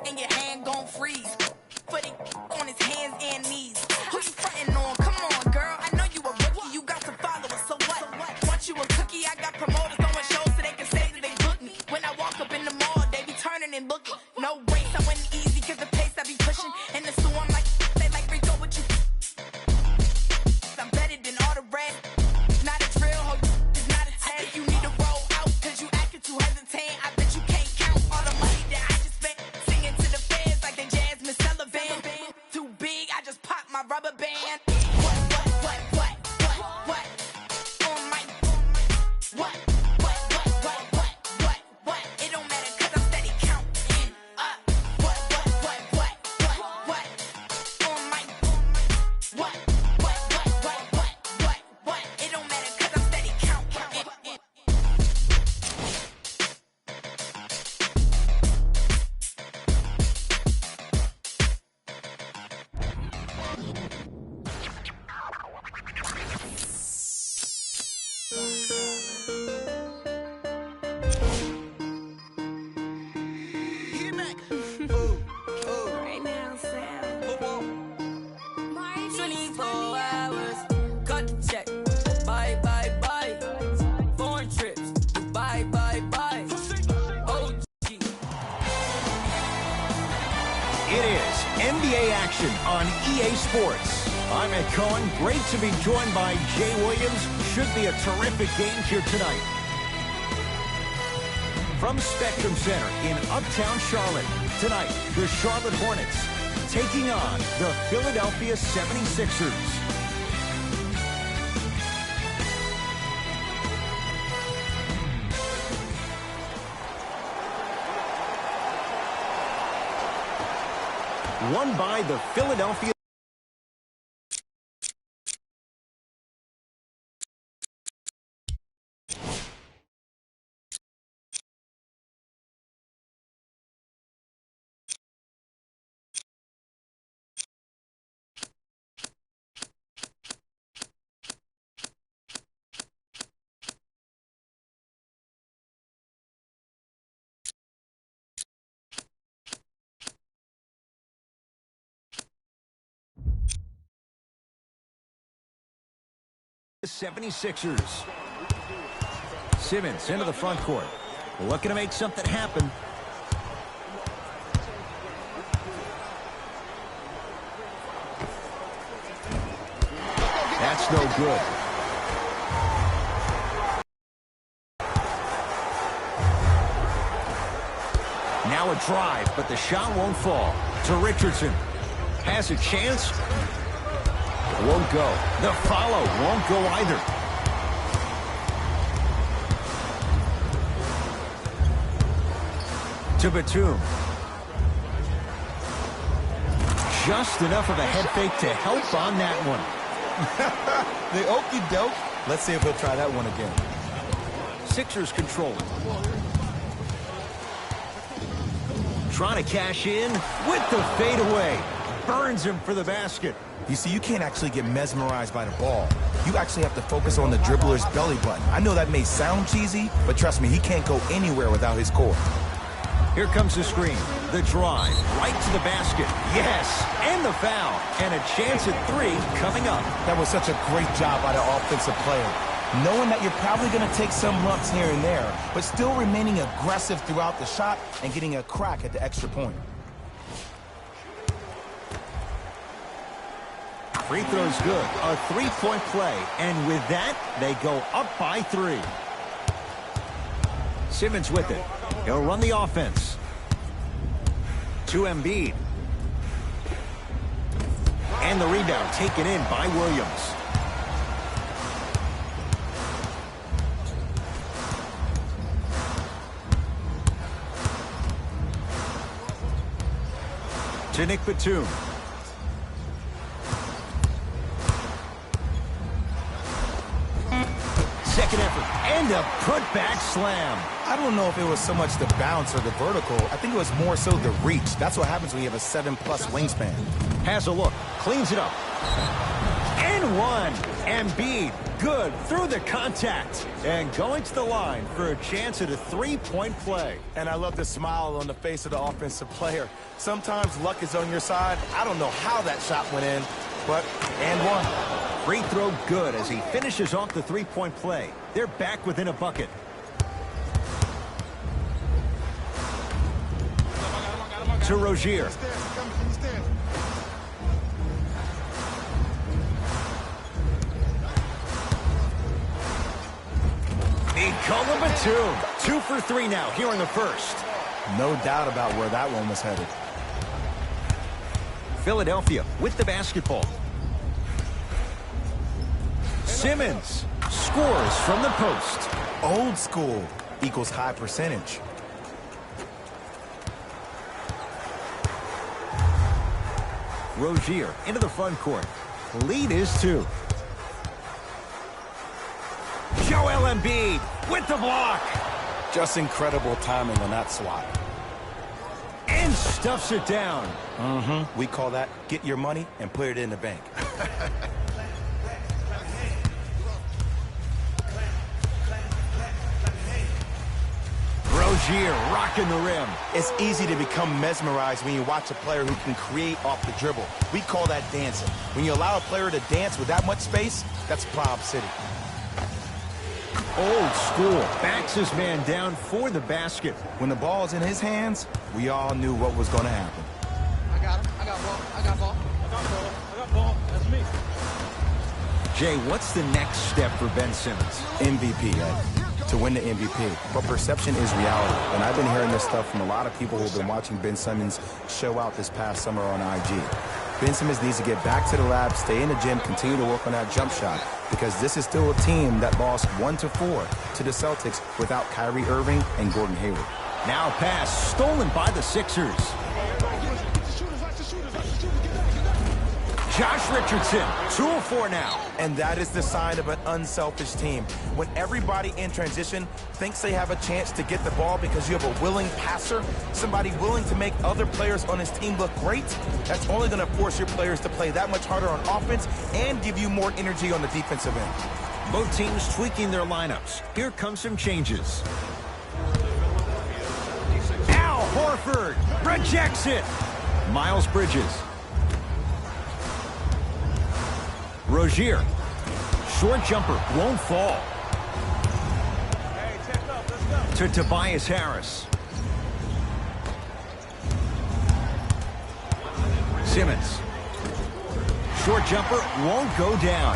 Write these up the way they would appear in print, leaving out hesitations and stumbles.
and your hand gon' freeze. Put it on his hands and knees. Who you frontin' on? Come on, girl. I know you a rookie. You got some followers, so what? Want you a cookie? I got promoters throwing shows so they can say that they booked me. When I walk up in the mall, they be turning and looking. No race, I went easy cause the pace I be pushing. And the store, I'm like, they like Rico with you. I'm better than all the red. Not a drill, ho, it's not a tag. You need to roll out cause you acting too hesitant. I bet you can't count all the money that I just spent. Singing to the fans like they Jasmine Sullivan. Too big, I just popped my rubber band. What? On my, what? It don't matter cause I'm steady counting up. What? On my, what? It don't matter cause I'm steady counting. Right now, Sam. 24 hours, cut the check. Bye. Foreign trips, bye. OG. It is NBA action on EA Sports. I'm Ed Cohen. Great to be joined by Jay Williams. Should be a terrific game here tonight. From Spectrum Center in Uptown Charlotte, tonight, the Charlotte Hornets taking on the Philadelphia 76ers. Won by the Philadelphia. The 76ers. Simmons into the front court. Looking to make something happen. That's no good. Now a drive, but the shot won't fall. To Richardson. Has a chance. Won't go. The follow won't go either. To Batum. Just enough of a head fake to help on that one. The okie doke. Let's see if he'll try that one again. Sixers control it. Trying to cash in with the fadeaway. Burns him for the basket. You see, you can't actually get mesmerized by the ball. You actually have to focus on the dribbler's belly button. I know that may sound cheesy, but trust me, he can't go anywhere without his core. Here comes the screen. The drive. Right to the basket. Yes. And the foul. And a chance at three coming up. That was such a great job by the offensive player. Knowing that you're probably going to take some lumps here and there, but still remaining aggressive throughout the shot and getting a crack at the extra point. Free throw's good. A three-point play. And with that, they go up by 3. Simmons with it. He'll run the offense. To Embiid. And the rebound taken in by Williams. To Nick Batum. Second effort. And a put-back slam. I don't know if it was so much the bounce or the vertical. I think it was more so the reach. That's what happens when you have a 7+ wingspan. Has a look. Cleans it up. And one. Embiid, good through the contact. And going to the line for a chance at a three-point play. And I love the smile on the face of the offensive player. Sometimes luck is on your side. I don't know how that shot went in, but and one. Free throw good as he finishes off the three-point play. They're back within a bucket. To Rozier. Nikola Batum. 2 for 3 now here in the first. No doubt about where that one was headed. Philadelphia with the basketball. Simmons scores from the post. Old school equals high percentage. Rozier into the front court. Lead is 2. Joel Embiid with the block. Just incredible timing on that swat. And stuffs it down. We call that get your money and put it in the bank. Rozier rocking the rim. It's easy to become mesmerized when you watch a player who can create off the dribble. We call that dancing. When you allow a player to dance with that much space, that's Prob City. Old school. Backs his man down for the basket. When the ball's in his hands, we all knew what was going to happen. I got him. I got ball. I got ball. I got ball. I got ball. That's me. Jay, what's the next step for Ben Simmons? MVP, Ed. To win the MVP. But perception is reality. And I've been hearing this stuff from a lot of people who've been watching Ben Simmons show out this past summer on IG. Ben Simmons needs to get back to the lab, stay in the gym, continue to work on that jump shot. Because this is still a team that lost 1-4 to the Celtics without Kyrie Irving and Gordon Hayward. Now a pass stolen by the Sixers. Josh Richardson, 2 of 4 now. And that is the sign of an unselfish team. When everybody in transition thinks they have a chance to get the ball because you have a willing passer, somebody willing to make other players on his team look great, that's only going to force your players to play that much harder on offense and give you more energy on the defensive end. Both teams tweaking their lineups. Here come some changes. Al Horford rejects it. Miles Bridges. Rozier. Short jumper won't fall. To Tobias Harris. Simmons. Short jumper won't go down.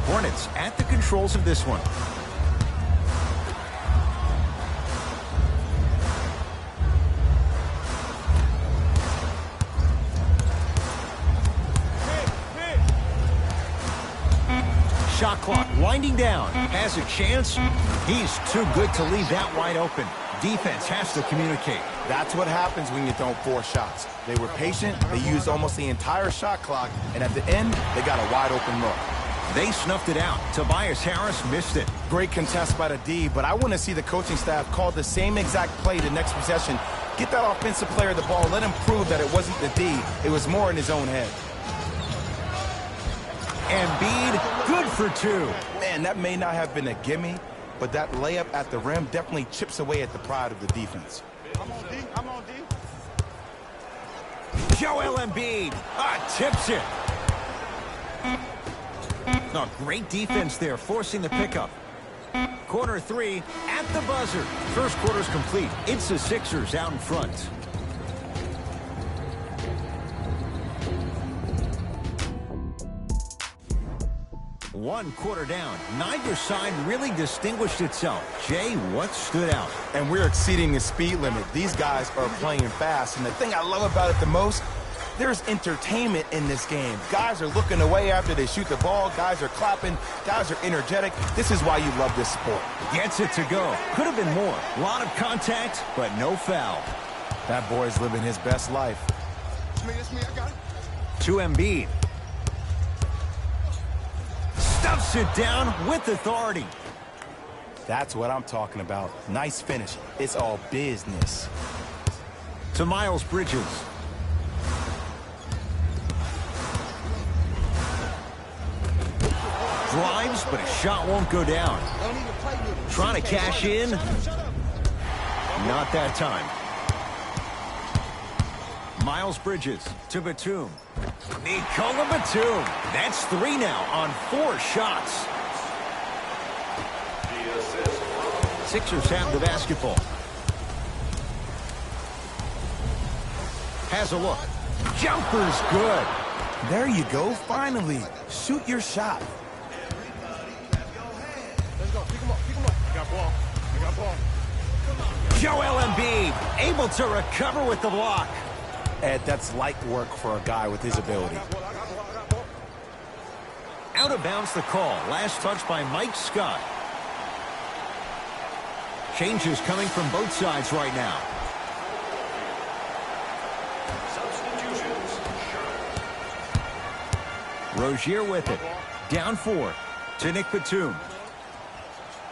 Hornets at the controls of this one. Shot clock winding down. Has a chance. He's too good to leave that wide open. Defense has to communicate. That's what happens when you don't force shots. They were patient, they used almost the entire shot clock, and at the end, they got a wide open look. They snuffed it out. Tobias Harris missed it. Great contest by the D, but I want to see the coaching staff call the same exact play the next possession. Get that offensive player the ball, let him prove that it wasn't the D, it was more in his own head. Embiid, good for 2. Man, that may not have been a gimme, but that layup at the rim definitely chips away at the pride of the defense. I'm on D. I'm on D. Joel Embiid tips it. Oh, great defense there, forcing the pickup. Corner 3 at the buzzer. First quarter's complete. It's the Sixers out in front. One quarter down. Neither side really distinguished itself. Jay, what stood out? And we're exceeding the speed limit. These guys are playing fast, and the thing I love about it the most, there's entertainment in this game. Guys are looking away after they shoot the ball. Guys are clapping. Guys are energetic. This is why you love this sport. Gets it to go. Could have been more. A lot of contact, but no foul. That boy's living his best life. It's me. I got it. To Embiid. Stuffs it down with authority. That's what I'm talking about. Nice finish. It's all business. To Miles Bridges. drives, but a shot won't go down. Trying to cash in. Not that time. Miles Bridges to Batum. Nikola Batum. That's 3 now on 4 shots. Sixers have the basketball. Has a look. Jumper's good. There you go, finally. Shoot your shot. Let's go. Pick him up. Pick him up. I got ball. I got ball. Joel Embiid able to recover with the block. Ed, that's light work for a guy with his ability. Out of bounds the call. Last touch by Mike Scott. Changes coming from both sides right now. Rozier with it. Down 4 to Nick Batum.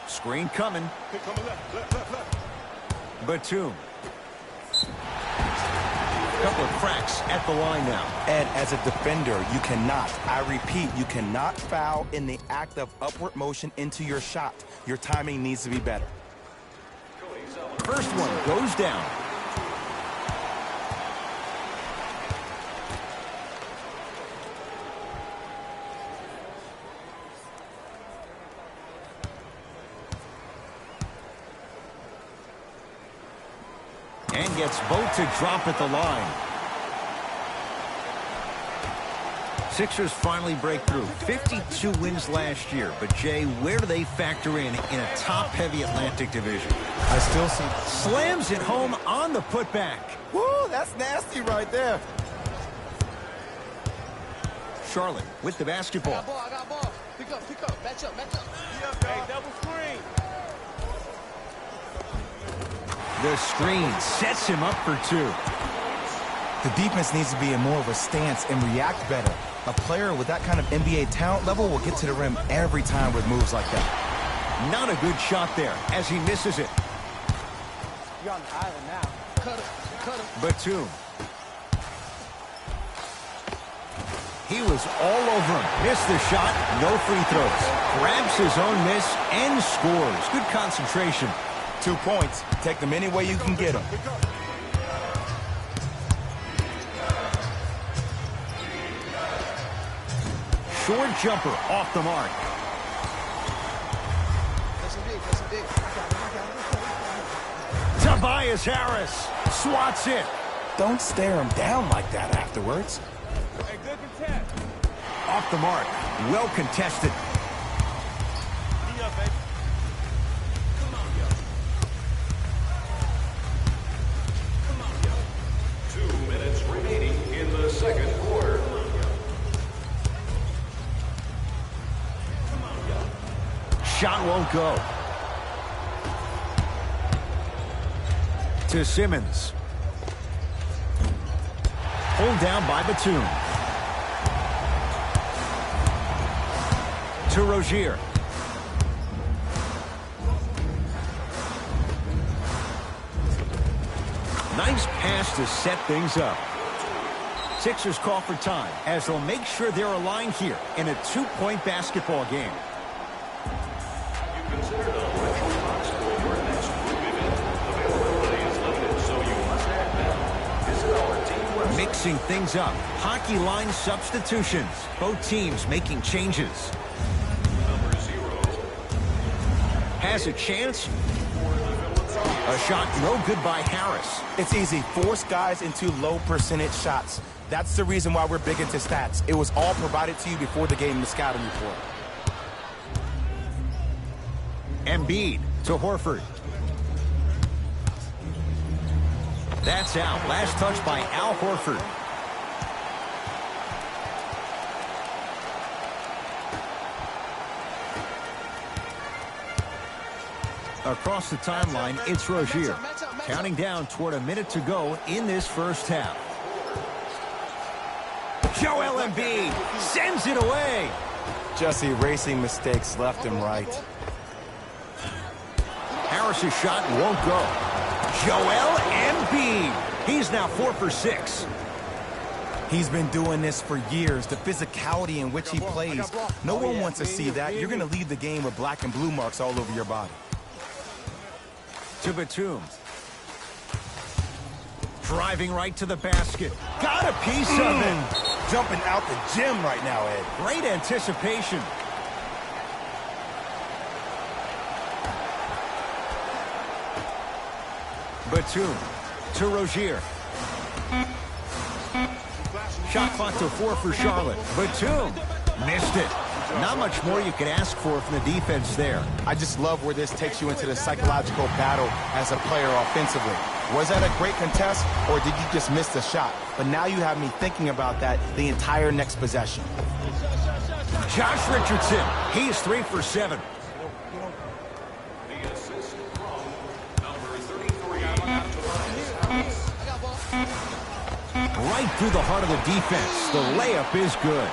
Screen coming. Batum. Couple of cracks at the line now. Ed, as a defender, you cannot, I repeat, you cannot foul in the act of upward motion into your shot. Your timing needs to be better. First one goes down. And gets both to drop at the line. Sixers finally break through. 52 wins last year. But, Jay, where do they factor in a top-heavy Atlantic division? I still see... Slams it home on the putback. Woo, that's nasty right there. Charlotte with the basketball. I got ball. Pick up. Match up. Hey, double screen. The screen sets him up for 2. The defense needs to be in more of a stance and react better. A player with that kind of NBA talent level will get to the rim every time with moves like that. Not a good shot there as he misses it. You're on the island now. Cut him. Batum. He was all over him. Missed the shot. No free throws. Grabs his own miss and scores. Good concentration. 2 points. Take them any way you can get them. Short jumper off the mark. Tobias Harris swats it. Don't stare him down like that afterwards. Hey, good contest. Off the mark. Well contested. Up, baby. Come on, yo. 2 minutes remaining in the second quarter. Shot won't go. To Simmons. Pulled down by Batum. To Rozier. Nice pass to set things up. Sixers call for time as they'll make sure they're aligned here in a 2-point basketball game. You considered a retro box for your next group event. Availability is limited, so you must act now. Visit our team website. Mixing things up. Hockey line substitutions. Both teams making changes. Number 0. Has a chance. A shot no good by Harris. It's easy. Force guys into low percentage shots. That's the reason why we're big into stats. It was all provided to you before the game in the scouting report. Embiid to Horford. That's out. Last touch by Al Horford. Across the timeline, it's Rozier. Counting down toward a minute to go in this first half. Joel Embiid sends it away. Just erasing mistakes left and right. Harris's shot won't go. Joel Embiid. He's now 4 for 6. He's been doing this for years. The physicality in which he plays, no one wants to see that. You're going to leave the game with black and blue marks all over your body. To Batum. Driving right to the basket. Got a piece of it. Jumping out the gym right now, Ed. Great anticipation. Batum to Rozier. Shot clock to 4 for Charlotte. Batum missed it. Not much more you could ask for from the defense there. I just love where this takes you into the psychological battle as a player offensively. Was that a great contest, or did you just miss the shot? But now you have me thinking about that the entire next possession. Josh Richardson, he's 3 for 7. The assist from number 33. Right through the heart of the defense. The layup is good.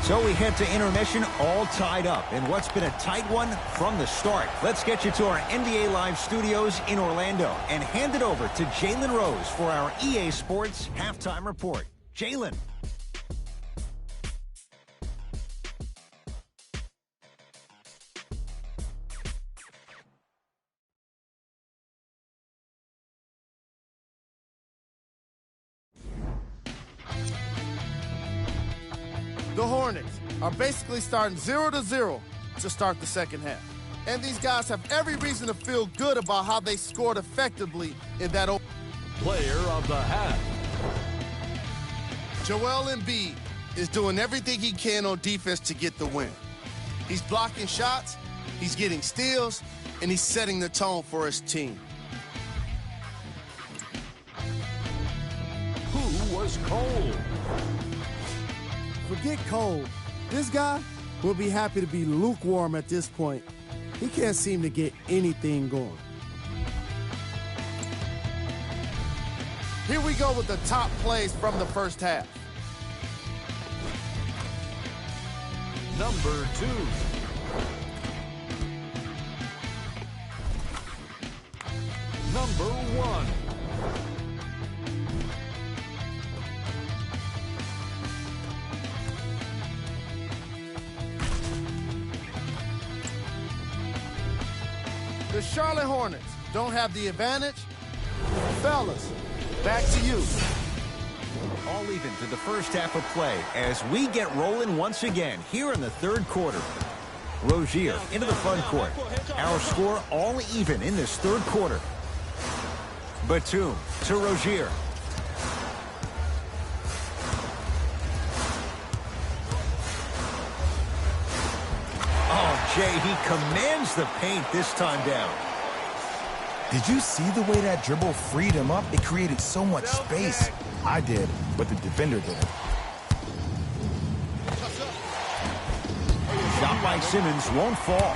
So we head to intermission all tied up in what's been a tight one from the start. Let's get you to our NBA Live studios in Orlando and hand it over to Jalen Rose for our EA Sports Halftime Report. Jalen. The Hornets are basically starting 0-0 to start the second half. And these guys have every reason to feel good about how they scored effectively in that open. Player of the half. Joel Embiid is doing everything he can on defense to get the win. He's blocking shots, he's getting steals, and he's setting the tone for his team. Who was cold? Forget cold. This guy will be happy to be lukewarm at this point. He can't seem to get anything going. Here we go with the top plays from the first half. Number 2. Number 1. The Charlotte Hornets don't have the advantage. Fellas, back to you. All even to the first half of play as we get rolling once again here in the third quarter. Rozier into the front court. Our score all even in this third quarter. Batum to Rozier. Oh, Jay, he commands the paint this time down. Did you see the way that dribble freed him up? It created so much space. I did, but the defender didn't. Shot by Simmons won't fall.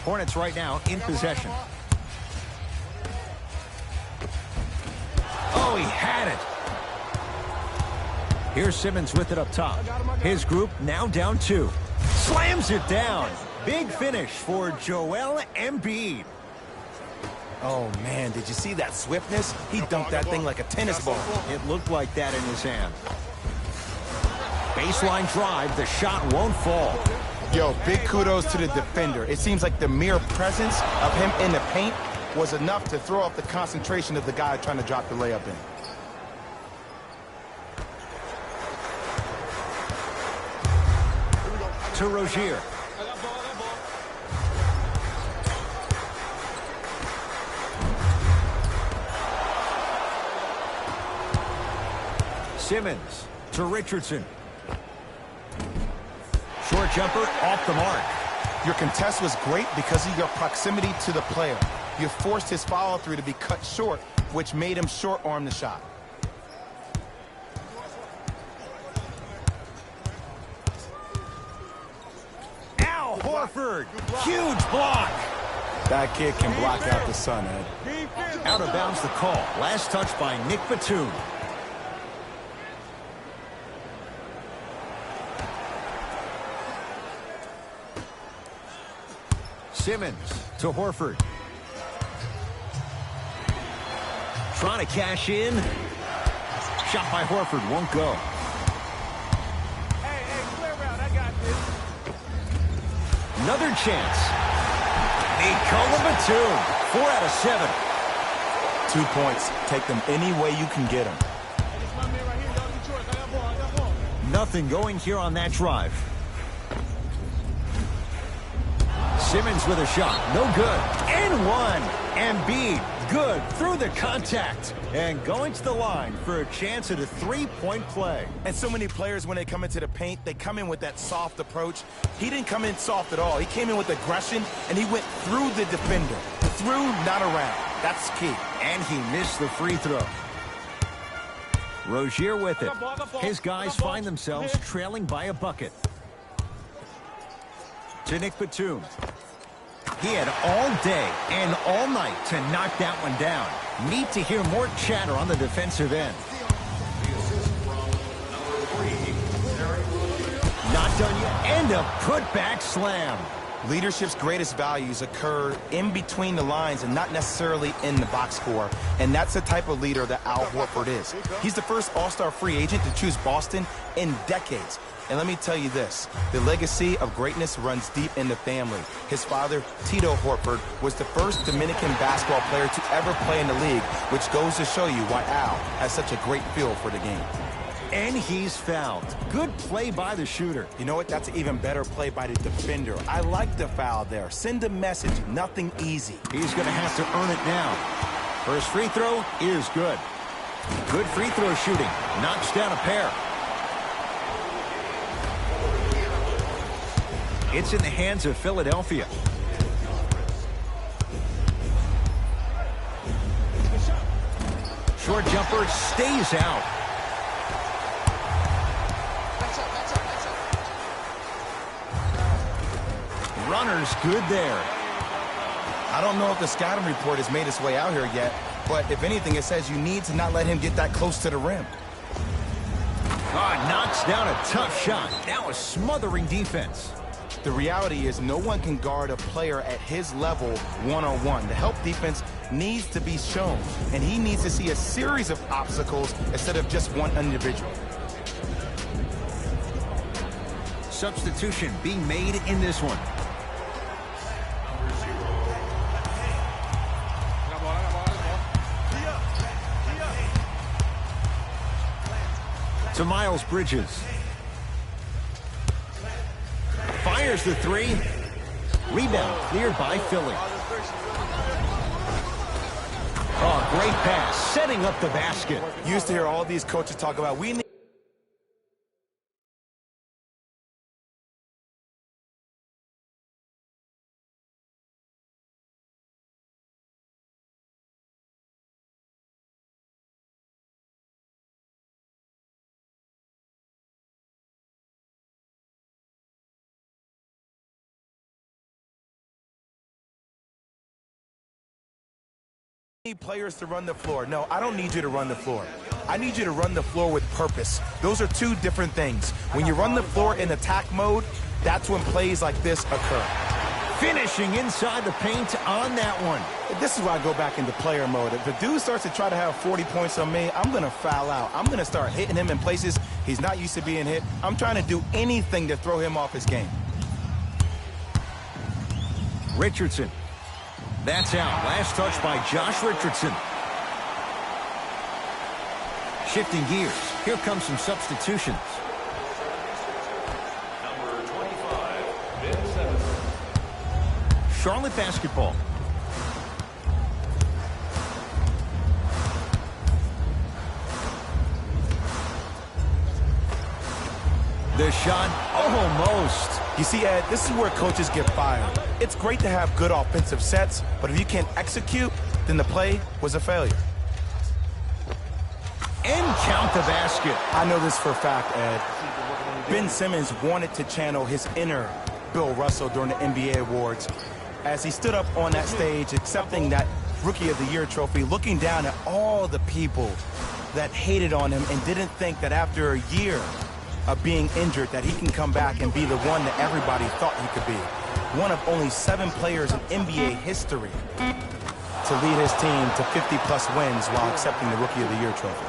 Hornets right now in possession. Oh, he had it. Here's Simmons with it up top. His group now down 2. Slams it down. Big finish for Joel Embiid. Oh, man, did you see that swiftness? He dunked that thing like a tennis ball. It looked like that in his hand. Baseline drive. The shot won't fall. Yo, big kudos to the defender. It seems like the mere presence of him in the paint was enough to throw off the concentration of the guy trying to drop the layup in. To Rozier. Simmons to Richardson. Short jumper off the mark. Your contest was great because of your proximity to the player. You forced his follow-through to be cut short, which made him short-arm the shot. Al Horford. Huge block. That kid can block out the sun, Ed. Out of bounds the call. Last touch by Nick Batum. Simmons to Horford. Trying to cash in. Shot by Horford won't go. Hey, clear out. I got this. Another chance. Nikola Batum. 4 out of 7. 2 points. Take them any way you can get them. Hey, this my man right here. Y'all need choice. I got ball. I got ball. Nothing going here on that drive. Simmons with a shot. No good. And one. Embiid. Good. Through the contact. And going to the line for a chance at a three-point play. And so many players, when they come into the paint, they come in with that soft approach. He didn't come in soft at all. He came in with aggression, and he went through the defender. Through, not around. That's key. And he missed the free throw. Rozier with it. His guys find themselves trailing by a bucket. To Nick Batum. He had all day and all night to knock that one down. Need to hear more chatter on the defensive end. Not done yet. And a putback slam. Leadership's greatest values occur in between the lines and not necessarily in the box score. And that's the type of leader that Al Horford is. He's the first all-star free agent to choose Boston in decades. And let me tell you this, the legacy of greatness runs deep in the family. His father, Tito Horford, was the first Dominican basketball player to ever play in the league, which goes to show you why Al has such a great feel for the game. And he's fouled. Good play by the shooter. You know what? That's an even better play by the defender. I like the foul there. Send a message. Nothing easy. He's going to have to earn it now. First free throw is good. Good free throw shooting. Knocks down a pair. It's in the hands of Philadelphia. Short jumper stays out. Runner's good there. I don't know if the scouting report has made its way out here yet, but if anything, it says you need to not let him get that close to the rim. Knocks down a tough shot. Now a smothering defense. The reality is no one can guard a player at his level one-on-one. The help defense needs to be shown, and he needs to see a series of obstacles instead of just one individual. Substitution being made in this one. To Miles Bridges. Fires the three. Rebound cleared by Philly. Oh, great pass. Setting up the basket. Used to hear all these coaches talk about we need players to run the floor. No, I don't need you to run the floor. I need you to run the floor with purpose. Those are two different things. When you run the floor in attack mode, that's when plays like this occur. Finishing inside the paint on that one. This is why I go back into player mode. If the dude starts to try to have 40 points on me, I'm going to foul out. I'm going to start hitting him in places he's not used to being hit. I'm trying to do anything to throw him off his game. Richardson. That's out. Last touch by Josh Richardson. Shifting gears. Here comes some substitutions. Number 25, Ben Simmons. Charlotte basketball. The shot almost. You see, Ed, this is where coaches get fired. It's great to have good offensive sets, but if you can't execute, then the play was a failure. And count the basket. I know this for a fact, Ed. Ben Simmons wanted to channel his inner Bill Russell during the NBA awards as he stood up on that stage accepting that Rookie of the Year trophy, looking down at all the people that hated on him and didn't think that after a year of being injured that he can come back and be the one that everybody thought he could be. One of only 7 players in NBA history to lead his team to 50-plus wins while accepting the Rookie of the Year trophy.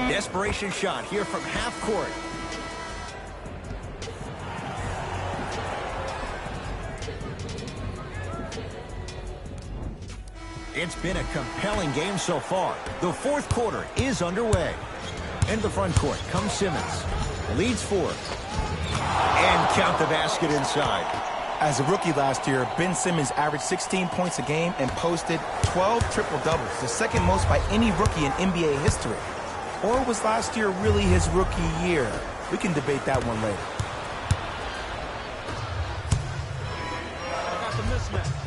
Desperation shot here from half court. It's been a compelling game so far. The fourth quarter is underway. Into the front court comes Simmons. Leads 4. And count the basket inside. As a rookie last year, Ben Simmons averaged 16 points a game and posted 12 triple-doubles, the second most by any rookie in NBA history. Or was last year really his rookie year? We can debate that one later. I got the mismatch.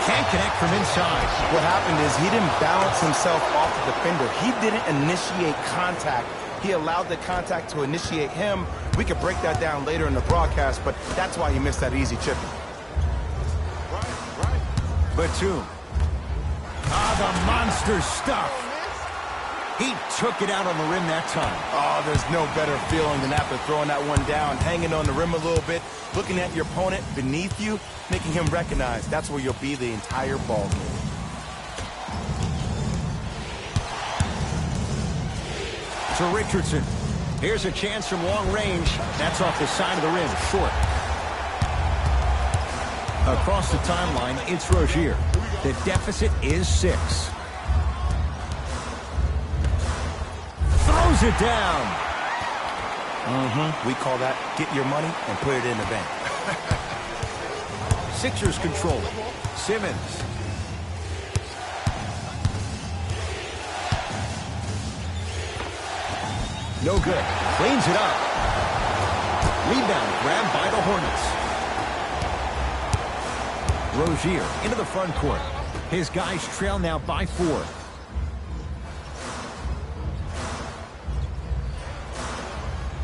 Can't connect from inside. What happened is he didn't balance himself off the defender. He didn't initiate contact. He allowed the contact to initiate him. We could break that down later in the broadcast, but that's why he missed that easy chip. Right. Batum. The monster stuff. He took it out on the rim that time. Oh, there's no better feeling than after throwing that one down, hanging on the rim a little bit, looking at your opponent beneath you, making him recognize that's where you'll be the entire ball game. To Richardson. Here's a chance from long range. That's off the side of the rim, short. Across the timeline, it's Rozier. The deficit is 6. Throws it down. We call that get your money and put it in the bank. Sixers control it. Simmons. No good. Cleans it up. Rebound grabbed by the Hornets. Rozier into the front court. His guys trail now by 4.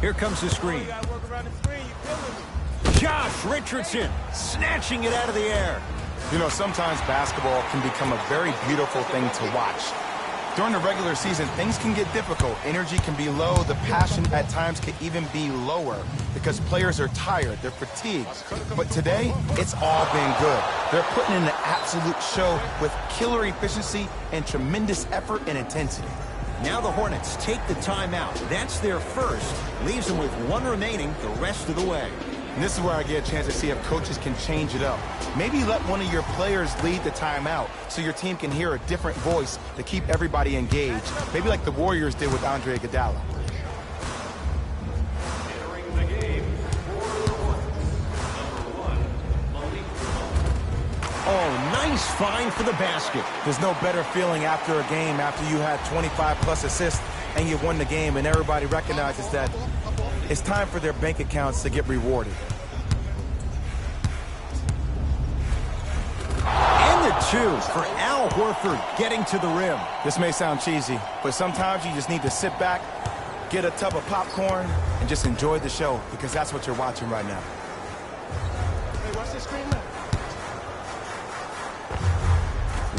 Here comes the screen. Josh Richardson snatching it out of the air. You know, sometimes basketball can become a very beautiful thing to watch. During the regular season, things can get difficult. Energy can be low. The passion at times can even be lower because players are tired. They're fatigued. But today, it's all been good. They're putting in an absolute show with killer efficiency and tremendous effort and intensity. Now the Hornets take the timeout. That's their first. Leaves them with 1 remaining the rest of the way. And this is where I get a chance to see if coaches can change it up. Maybe let one of your players lead the timeout so your team can hear a different voice to keep everybody engaged. Maybe like the Warriors did with Andre Iguodala. Entering the game for the Hornets, number 1, Malik Monk. Oh, nice find for the basket. There's no better feeling after a game after you had 25-plus assists and you won the game and everybody recognizes that it's time for their bank accounts to get rewarded. And the 2 for Al Horford getting to the rim. This may sound cheesy, but sometimes you just need to sit back, get a tub of popcorn, and just enjoy the show because that's what you're watching right now. Hey, watch this screen now.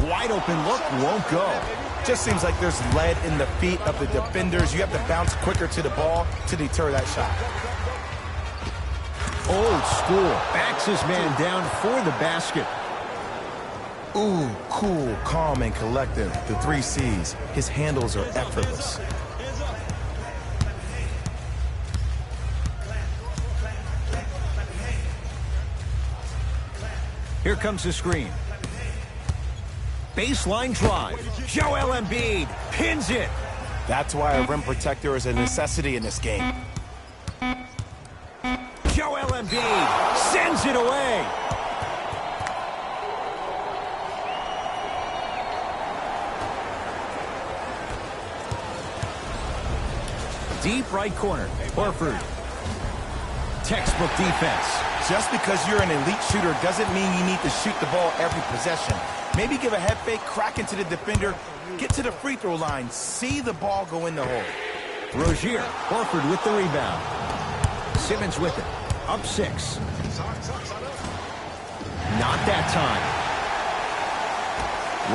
Wide open look, won't go. Just seems like there's lead in the feet of the defenders. You have to bounce quicker to the ball to deter that shot. Old school. Backs his man down for the basket. Ooh, cool, calm, and collective. The 3 C's. His handles are effortless. Here comes the screen. Baseline drive. Joel Embiid pins it. That's why a rim protector is a necessity in this game. Joel Embiid sends it away. Deep right corner. Horford. Textbook defense. Just because you're an elite shooter doesn't mean you need to shoot the ball every possession. Maybe give a head fake, crack into the defender, get to the free throw line, see the ball go in the hole. Rozier, Horford with the rebound. Simmons with it, up 6. Not that time.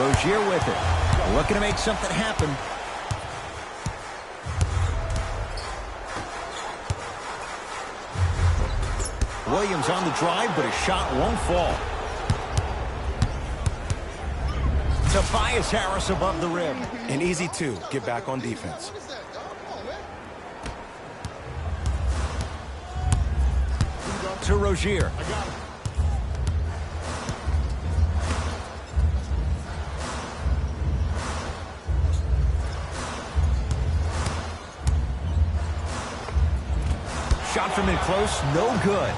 Rozier with it, looking to make something happen. Williams on the drive, but his shot won't fall. Tobias Harris above the rim. An easy two. Get back on defense. To Rozier. Shot from in close, no good.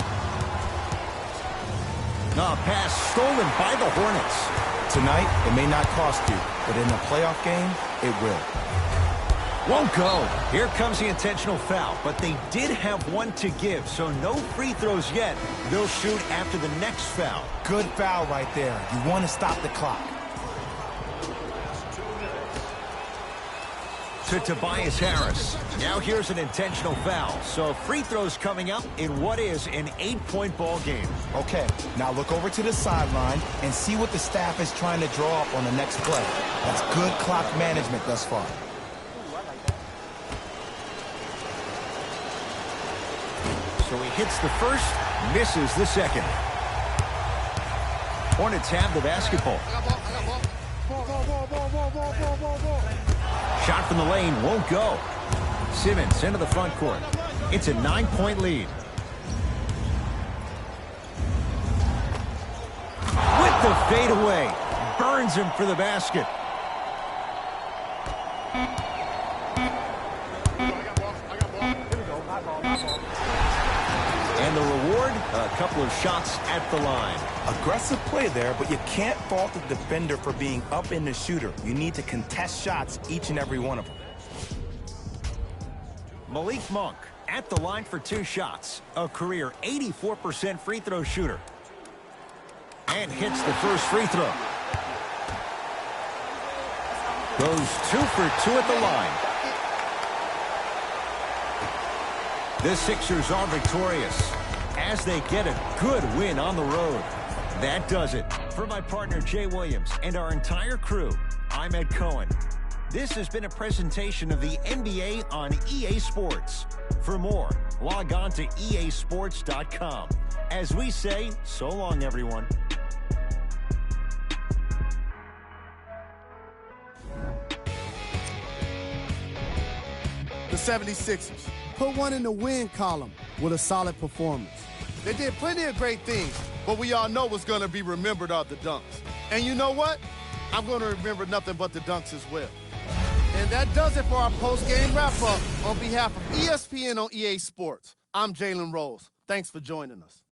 Pass stolen by the Hornets. Tonight, it may not cost you, but in a playoff game, it will. Won't go. Here comes the intentional foul, but they did have one to give, so no free throws yet. They'll shoot after the next foul. Good foul right there. You want to stop the clock. To Tobias Harris. Now here's an intentional foul. So free throws coming up in what is an 8-point ball game. Okay, now look over to the sideline and see what the staff is trying to draw up on the next play. That's good clock management thus far. So he hits the first, misses the second. Hornets have the basketball. Shot from the lane won't go. Simmons into the front court. It's a 9-point lead. With the fadeaway. Burns him for the basket. And the reward, a couple of shots at the line. Aggressive play there, but you can't fault the defender for being up in the shooter. You need to contest shots, each and every one of them. Malik Monk at the line for 2 shots. A career 84% free throw shooter. And hits the first free throw. Goes 2 for 2 at the line. The Sixers are victorious as they get a good win on the road. That does it. For my partner Jay Williams and our entire crew, I'm Ed Cohen. This has been a presentation of the NBA on EA Sports. For more, log on to easports.com. As we say, so long, everyone. The 76ers. Put one in the win column with a solid performance. They did plenty of great things, but we all know what's going to be remembered are the dunks. And you know what? I'm going to remember nothing but the dunks as well. And that does it for our post-game wrap-up. On behalf of ESPN on EA Sports, I'm Jalen Rose. Thanks for joining us.